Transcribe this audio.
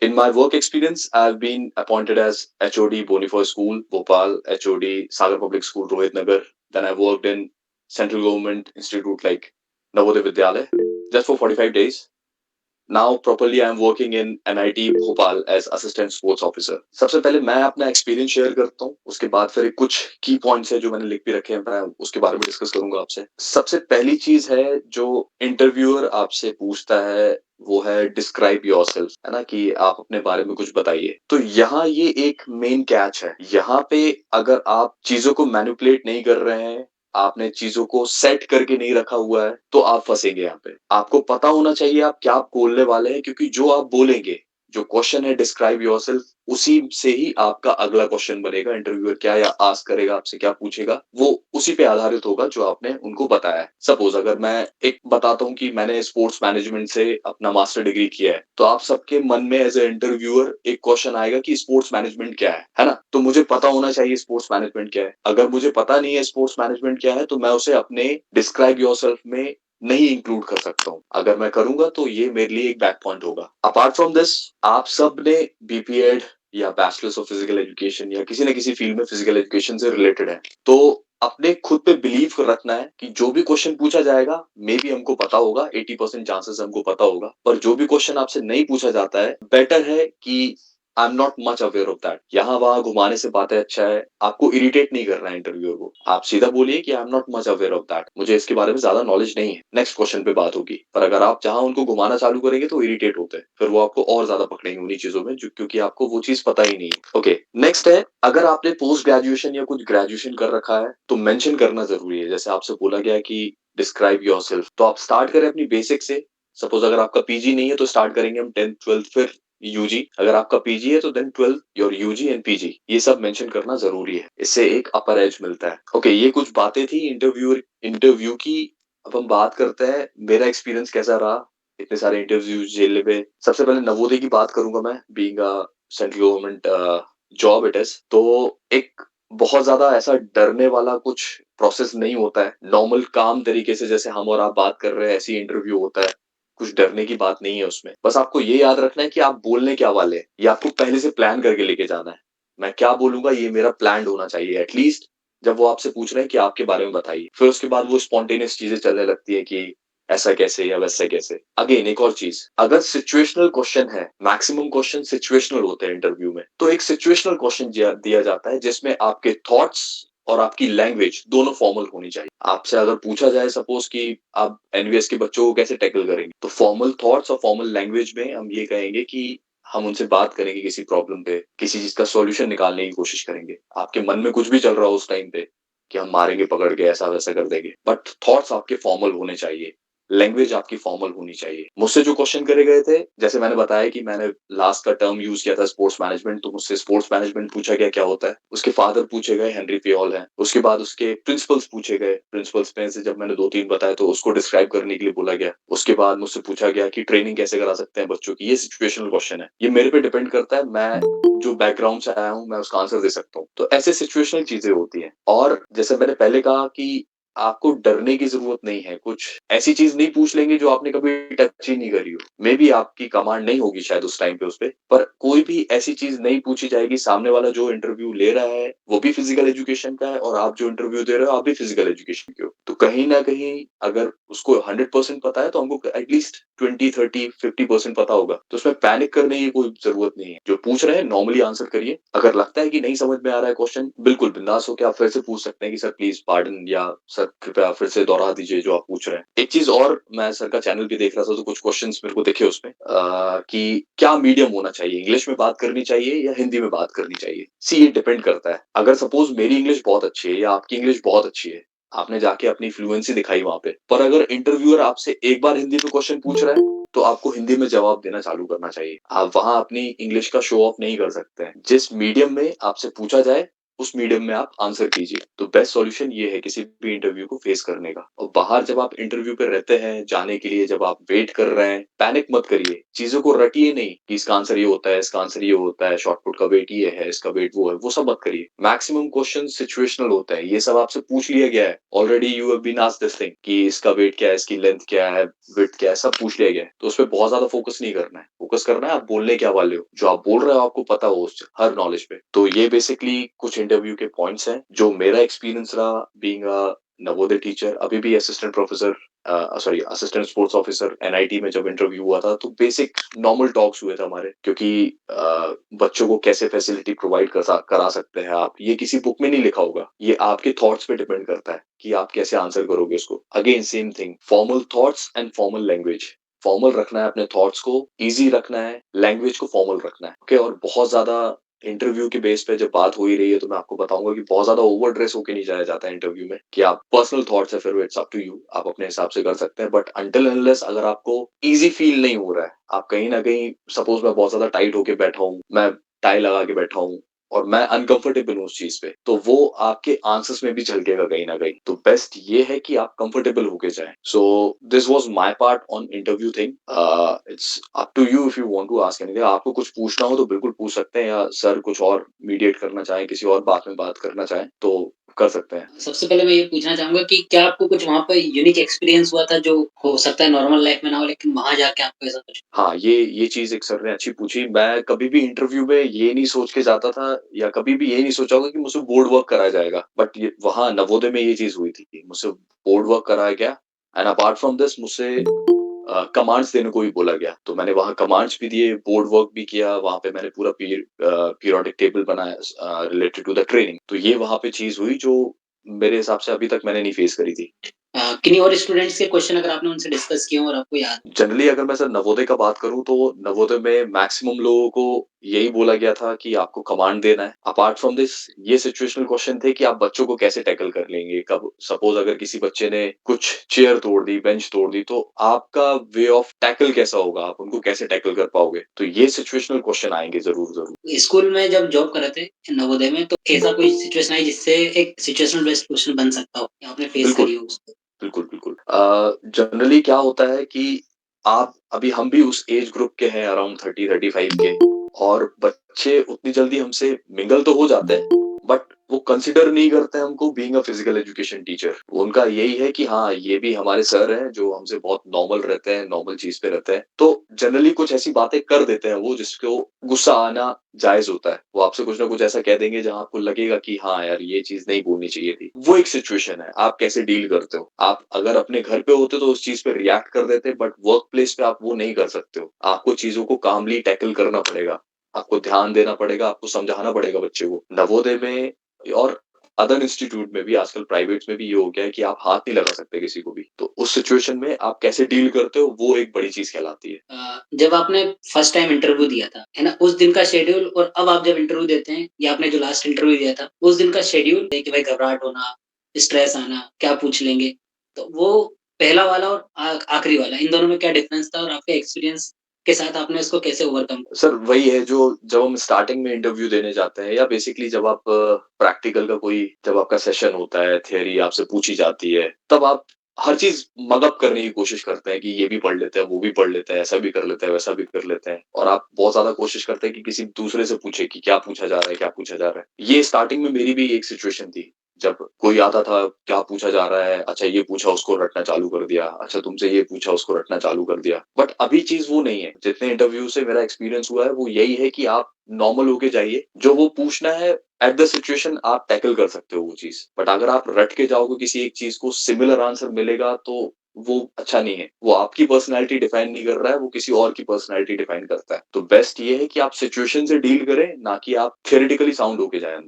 In my work experience, I've been appointed as HOD Bonifor School, Bhopal, HOD Sagar Public School, Rohit Nagar. Then I worked in central government institute like Navodaya Vidyalaya just for 45 days. Now properly I am working in MIT Bhopal as assistant sports officer. सबसे पहले मैं अपना experience share करता हूँ, उसके बाद फिर कुछ की पॉइंट्स है जो मैंने लिख भी रखे हैं, मैं उसके बारे में डिस्कस करूंगा आपसे। सबसे पहली चीज है जो इंटरव्यूअर आपसे पूछता है वो है डिस्क्राइब योरसेल्फ, है ना, कि आप अपने बारे में कुछ बताइए। तो यहाँ ये एक मेन कैच है, यहाँ पे अगर आप चीजों को मैनिपुलेट नहीं कर रहे हैं, आपने चीजों को सेट करके नहीं रखा हुआ है, तो आप फंसेंगे यहाँ पे। आपको पता होना चाहिए आप क्या बोलने वाले हैं, क्योंकि जो आप बोलेंगे, जो क्वेश्चन है डिस्क्राइब योरसेल्फ, उसी से ही आपका अगला क्वेश्चन बनेगा। इंटरव्यूअर क्या या आस्क करेगा, आपसे क्या पूछेगा, वो उसी पे आधारित होगा जो आपने उनको बताया है। सपोज अगर मैं एक बताता हूँ कि मैंने स्पोर्ट्स मैनेजमेंट से अपना मास्टर डिग्री किया है, तो आप सबके मन में एज ए इंटरव्यूअर एक क्वेश्चन आएगा कि स्पोर्ट्स मैनेजमेंट क्या है ना। तो मुझे पता होना चाहिए स्पोर्ट्स मैनेजमेंट क्या है। अगर मुझे पता नहीं है स्पोर्ट्स मैनेजमेंट क्या है, तो मैं उसे अपने डिस्क्राइब योरसेल्फ में नहीं इंक्लूड कर सकता हूँ। अगर मैं करूंगा तो ये मेरे लिए एक बैक पॉइंट होगा। अपार्ट फ्रॉम दिस, आप सब ने B.P.Ed या बैचलर्स ऑफ फिजिकल एजुकेशन या किसी न किसी फील्ड में फिजिकल एजुकेशन से रिलेटेड है, तो अपने खुद पे बिलीव रखना है कि जो भी क्वेश्चन पूछा जाएगा मे बी हमको पता होगा, 80% चांसेस हमको पता होगा, पर जो भी क्वेश्चन आपसे नहीं पूछा जाता है, बेटर है कि I am not much aware of that. यहाँ वहां घुमाने से बातें अच्छा है, आपको इरिटेट नहीं करना है इंटरव्यूअर को। आप सीधा बोलिए कि I am not much aware of that, मुझे इसके बारे में ज्यादा नॉलेज नहीं है, नेक्स्ट क्वेश्चन पे बात होगी। पर अगर आप जहां उनको घुमाना चालू करेंगे तो इरिटेट होते हैं, फिर वो आपको और ज्यादा पकड़ेंगे उन्हीं चीजों में, क्योंकि आपको वो चीज पता ही नहीं है। ओके, नेक्स्ट है, अगर आपने पोस्ट ग्रेजुएशन या कुछ ग्रेजुएशन कर रखा है तो मेंशन करना जरूरी है। जैसे आपसे बोला गया कि डिस्क्राइब योरसेल्फ, तो आप स्टार्ट करें अपनी बेसिक से। सपोज अगर आपका पीजी नहीं है तो स्टार्ट करेंगे हम 10th 12th, फिर यूजी। अगर आपका पीजी है तो then 12 your UG and PG, ये सब मेंशन करना जरूरी है, इससे एक अपर एज मिलता है। ओके, ये कुछ बातें थी इंटरव्यू की। अब हम बात करते हैं मेरा एक्सपीरियंस कैसा रहा इतने सारे इंटरव्यूज झेलने में। सबसे पहले नवोदय की बात करूंगा मैं, being a central government job it is. तो एक बहुत ज्यादा ऐसा डरने वाला कुछ प्रोसेस नहीं होता है, नॉर्मल काम तरीके से जैसे हम और आप बात कर रहे हैं ऐसी इंटरव्यू होता है। कुछ डरने की बात नहीं है उसमें, बस आपको ये याद रखना है कि आप बोलने क्या वाले हैं, ये आपको पहले से प्लान करके लेके जाना है। मैं क्या बोलूंगा ये मेरा प्लान होना चाहिए एटलीस्ट। जब वो आपसे पूछ रहे हैं कि आपके बारे में बताइए, फिर उसके बाद वो स्पॉन्टेनियस चीजें चलने लगती है कि ऐसा कैसे या वैसा कैसे। अगेन एक और चीज, अगर सिचुएशनल क्वेश्चन है, मैक्सिमम क्वेश्चन सिचुएशनल होते हैं इंटरव्यू में, तो एक सिचुएशनल क्वेश्चन दिया जाता है जिसमें आपके थॉट्स और आपकी लैंग्वेज दोनों फॉर्मल होनी चाहिए। आपसे अगर पूछा जाए सपोज कि आप एनवीएस के बच्चों को कैसे टैकल करेंगे, तो फॉर्मल थॉट्स और फॉर्मल लैंग्वेज में हम ये कहेंगे कि हम उनसे बात करेंगे किसी प्रॉब्लम पे, किसी चीज का सॉल्यूशन निकालने की कोशिश करेंगे। आपके मन में कुछ भी चल रहा हो उस टाइम पे कि हम मारेंगे पकड़ के, ऐसा वैसा कर देंगे, बट थॉट्स आपके फॉर्मल होने चाहिए, लैंग्वेज आपकी फॉर्मल होनी चाहिए। मुझसे जो क्वेश्चन करे गए थे, जैसे मैंने बताया कि मैंने लास्ट का टर्म यूज किया था स्पोर्ट्स मैनेजमेंट, तो मुझसे स्पोर्ट्स मैनेजमेंट पूछा गया क्या होता है। उसके फादर पूछे गए, हेनरी पियोल हैं। उसके बाद उसके प्रिंसिपल्स पूछे गए, प्रिंसिपल्स में से जब मैंने 2-3 बताए तो उसको डिस्क्राइब करने के लिए बोला गया। उसके बाद मुझसे पूछा गया कि ट्रेनिंग कैसे करा सकते हैं बच्चों की। ये सिचुएशनल क्वेश्चन है, ये मेरे पे डिपेंड करता है, मैं जो बैकग्राउंड से आया हूँ मैं उसका आंसर दे सकता हूँ। तो ऐसे सिचुएशनल चीजें होती हैं। और जैसे मैंने पहले कहा कि आपको डरने की जरूरत नहीं है, कुछ ऐसी चीज नहीं पूछ लेंगे जो आपने कभी टच ही नहीं करी हो। मे बी आपकी कमांड नहीं होगी शायद उस टाइम पे उस पे, पर कोई भी ऐसी चीज नहीं पूछी जाएगी। सामने वाला जो इंटरव्यू ले रहा है वो भी फिजिकल एजुकेशन का है, और आप जो इंटरव्यू दे रहे हो आप भी फिजिकल एजुकेशन के हो। तो कहीं ना कहीं अगर उसको 100% पता है तो हमको एटलीस्ट 20, 30, 50% पता होगा। तो उसमें पैनिक करने की कोई जरूरत नहीं है। जो पूछ रहे हैं नॉर्मली आंसर करिए। अगर लगता है कि नहीं समझ में आ रहा है क्वेश्चन, बिल्कुल बिंदास होकर आप फिर से पूछ सकते हैं कि सर प्लीज पार्डन, या सर कृपया फिर से दोहरा दीजिए जो आप पूछ रहे हैं। एक चीज और, मैं सर का चैनल भी देख रहा था तो कुछ क्वेश्चंस मेरे को दिखे उसमें कि क्या मीडियम होना चाहिए, इंग्लिश में बात करनी चाहिए या हिंदी में बात करनी चाहिए। सी ये डिपेंड करता है। अगर सपोज मेरी इंग्लिश बहुत अच्छी है या आपकी इंग्लिश बहुत अच्छी है, आपने जाके अपनी फ्लुएंसी दिखाई वहां पे, पर अगर इंटरव्यूअर आपसे एक बार हिंदी में क्वेश्चन पूछ रहा है तो आपको हिंदी में जवाब देना चालू करना चाहिए। आप वहां अपनी इंग्लिश का शो ऑफ नहीं कर सकते हैं। जिस मीडियम में आपसे पूछा जाए उस मीडियम में आप आंसर कीजिए। तो बेस्ट सॉल्यूशन ये है किसी भी इंटरव्यू को फेस करने का। और बाहर जब आप इंटरव्यू पे रहते हैं जाने के लिए, जब आप वेट कर रहे हैं, पैनिक मत करिए। चीजों को रटिए नहीं कि इसका आंसर ये होता है, इसका आंसर ये होता है, शॉर्टपुट का वेट ये है, इसका वेट वो है, वो सब मत करिए। मैक्सिमम क्वेश्चन सिचुएशनल होता है, ये सब आपसे पूछ लिया गया है already, you have been asked this thing कि इसका वेट क्या है, इसकी लेंथ क्या है, विड्थ क्या है, सब पूछ लिया गया है। तो उस पर बहुत ज्यादा फोकस नहीं करना है। फोकस करना है आप बोलने क्या वाले हो, जो आप बोल रहे हो आपको पता हो उस हर नॉलेज पे। तो ये बेसिकली कुछ इंटरव्यू के पॉइंट्स हैं जो मेरा एक्सपीरियंस रहा बीइंग अ नवोदय टीचर। अभी भी assistant professor, sorry assistant sports officer NIT में जब इंटरव्यू हुआ था, तो बेसिक नॉर्मल टॉक्स हुए थे हमारे, क्योंकि बच्चों को कैसे फैसिलिटी प्रोवाइड करा सकते हैं आप, ये किसी बुक में नहीं लिखा होगा। ये आपके थॉट्स पे डिपेंड करता है कि आप कैसे आंसर करोगे उसको। Again same thing, formal thoughts and formal language. Formal रखना है अपने थॉट्स को, इजी रखना है, लैंग्वेज को फॉर्मल रखना है। ओके, और बहुत ज्यादा इंटरव्यू के बेस पे जब बात हो ही रही है तो मैं आपको बताऊंगा कि बहुत ज्यादा ओवर ड्रेस होके नहीं जाया जाता है इंटरव्यू में, कि आप पर्सनल थॉट्स है फिर इट्स अप टू यू, आप अपने हिसाब से कर सकते हैं। बट अनटिल अनलेस अगर आपको इजी फील नहीं हो रहा है, आप कहीं ना कहीं, सपोज मैं बहुत ज्यादा टाइट होके बैठा हूँ, मैं टाई लगा के बैठा हूँ और मैं अनकंफर्टेबल हूँ उस चीज पे, तो वो आपके आंसर्स में भी झलकेगा कहीं ना कहीं। तो बेस्ट ये है कि आप कंफर्टेबल होके जाएं। So this was my part on interview thing. It's up to you if you want to ask anything. आपको कुछ पूछना हो तो बिल्कुल पूछ सकते हैं, या सर कुछ और मीडिएट करना चाहें, किसी और बात में बात करना चाहें तो कर सकते हैं। सबसे पहले मैं ये पूछना चाहूँगा कि क्या आपको कुछ वहाँ पे यूनिक एक्सपीरियंस हुआ था, जो हो सकता है नॉर्मल लाइफ में ना हो, लेकिन वहाँ जाके आपको ऐसा कुछ? हाँ, ये चीज़ एक सर ने अच्छी पूछी। मैं कभी भी इंटरव्यू में ये नहीं सोच के जाता था, या कभी भी ये नहीं सोचा होगा कि मुझसे बोर्ड वर्क कराया जाएगा। बट ये वहाँ नवोदय में ये चीज़ हुई थी। मुझसे बोर्ड वर्क कराया गया, एंड अपार्ट फ्रॉम दिस मुझसे कमांड्स देने को भी बोला गया। तो मैंने वहाँ कमांड्स भी दिए, बोर्ड वर्क भी किया। वहाँ पे मैंने पूरा पीरियोडिक टेबल बनाया रिलेटेड टू द ट्रेनिंग। तो ये वहाँ पे चीज़ हुई जो मेरे हिसाब से अभी तक मैंने नहीं फेस करी थी। किन्हीं और स्टूडेंट्स के क्वेश्चन अगर आपने उनसे डिस्कस किए हों और आपको याद? जनरली अगर मैं सर नवोदय का बात करूँ तो नवोदय में मैक्सिमम लोगों को यही बोला गया था कि आपको कमांड देना है। अपार्ट फ्रॉम दिस ये सिचुएशनल क्वेश्चन थे कि आप बच्चों को कैसे टैकल कर लेंगे। कब सपोज अगर किसी बच्चे ने कुछ चेयर तोड़ दी, बेंच तोड़ दी, तो आपका वे ऑफ टैकल कैसा होगा, आप उनको कैसे टैकल कर पाओगे। तो ये सिचुएशनल क्वेश्चन आएंगे जरूर जरूर। स्कूल में जब जॉब कर रहे थे नवोदय में, तो ऐसा कोई सिचुएशन आई जिससे एक सिचुएशनल बेस्ड क्वेश्चन बन सकता हो, या आपने फेस बिल्कुल करी हो उसको? बिल्कुल बिल्कुल। जनरली क्या होता है कि आप अभी, हम भी उस एज ग्रुप के हैं अराउंड 30-35 के, और बच्चे उतनी जल्दी हमसे मिंगल तो हो जाते हैं, बट वो कंसिडर नहीं करते हैं हमको being a physical education teacher. उनका यही है कि हाँ ये भी हमारे सर हैं जो हमसे बहुत नॉर्मल रहते हैं, नॉर्मल चीज पे रहते हैं। तो जनरली कुछ ऐसी बातें कर देते हैं वो जिसको गुस्सा आना जायज होता है। वो आपसे कुछ ना कुछ ऐसा कह देंगे जहां आपको लगेगा कि हाँ यार ये चीज नहीं बोलनी चाहिए थी। वो एक सिचुएशन है, आप कैसे डील करते हो। आप अगर अपने घर पे होते तो उस चीज पे रिएक्ट कर देते, बट वर्क प्लेस पे आप वो नहीं कर सकते हो। आपको चीजों को कामली टैकल करना पड़ेगा, आपको ध्यान देना पड़ेगा, आपको समझाना पड़ेगा बच्चे को। नवोदय में और अदर इंस्टीट्यूट में भी, आजकल प्राइवेट्स में भी ये हो गया है कि आप हाथ नहीं लगा सकते किसी को भी। तो उस सिचुएशन में आप कैसे डील करते हो, वो एक बड़ी चीज कहलाती है। जब आपने फर्स्ट टाइम इंटरव्यू दिया था, है ना, उस दिन का शेड्यूल और अब आप जब इंटरव्यू देते हैं, या आपने जो लास्ट इंटरव्यू दिया था उस दिन का शेड्यूल, कि भाई घबराहट होना, स्ट्रेस आना, क्या पूछ लेंगे, तो वो पहला वाला और आखिरी वाला, इन दोनों में क्या डिफरेंस था, और आपके एक्सपीरियंस के साथ आपने इसको कैसे ओवरकम? सर वही है जो, जब हम स्टार्टिंग में इंटरव्यू देने जाते हैं, या बेसिकली जब आप प्रैक्टिकल का कोई, जब आपका सेशन होता है, थियरी आपसे पूछी जाती है, तब आप हर चीज मगअप करने की कोशिश करते हैं कि ये भी पढ़ लेते हैं, वो भी पढ़ लेते हैं, ऐसा भी कर लेते हैं, वैसा भी कर लेते हैं, और आप बहुत ज्यादा कोशिश करते हैं कि किसी दूसरे से पूछे कि क्या पूछा जा रहा है, क्या पूछा जा रहा है। ये स्टार्टिंग में मेरी भी एक सिचुएशन थी। जब कोई आता था, क्या पूछा जा रहा है, अच्छा ये पूछा उसको रटना चालू कर दिया, अच्छा तुमसे ये पूछा उसको रटना चालू कर दिया। बट अभी चीज वो नहीं है। जितने इंटरव्यू से मेरा एक्सपीरियंस हुआ है वो यही है कि आप नॉर्मल होके जाइए, जो वो पूछना है एट द सिचुएशन आप टैकल कर सकते हो वो चीज। बट अगर आप रट के जाओगे किसी एक चीज को, सिमिलर आंसर मिलेगा तो वो अच्छा नहीं है। वो आपकी पर्सनैलिटी डिफाइन नहीं कर रहा है, वो किसी और की पर्सनैलिटी डिफाइन करता है। तो बेस्ट ये है कि आप सिचुएशन से डील करें, ना कि आप थियोरेटिकली साउंड होके जाए अंदर।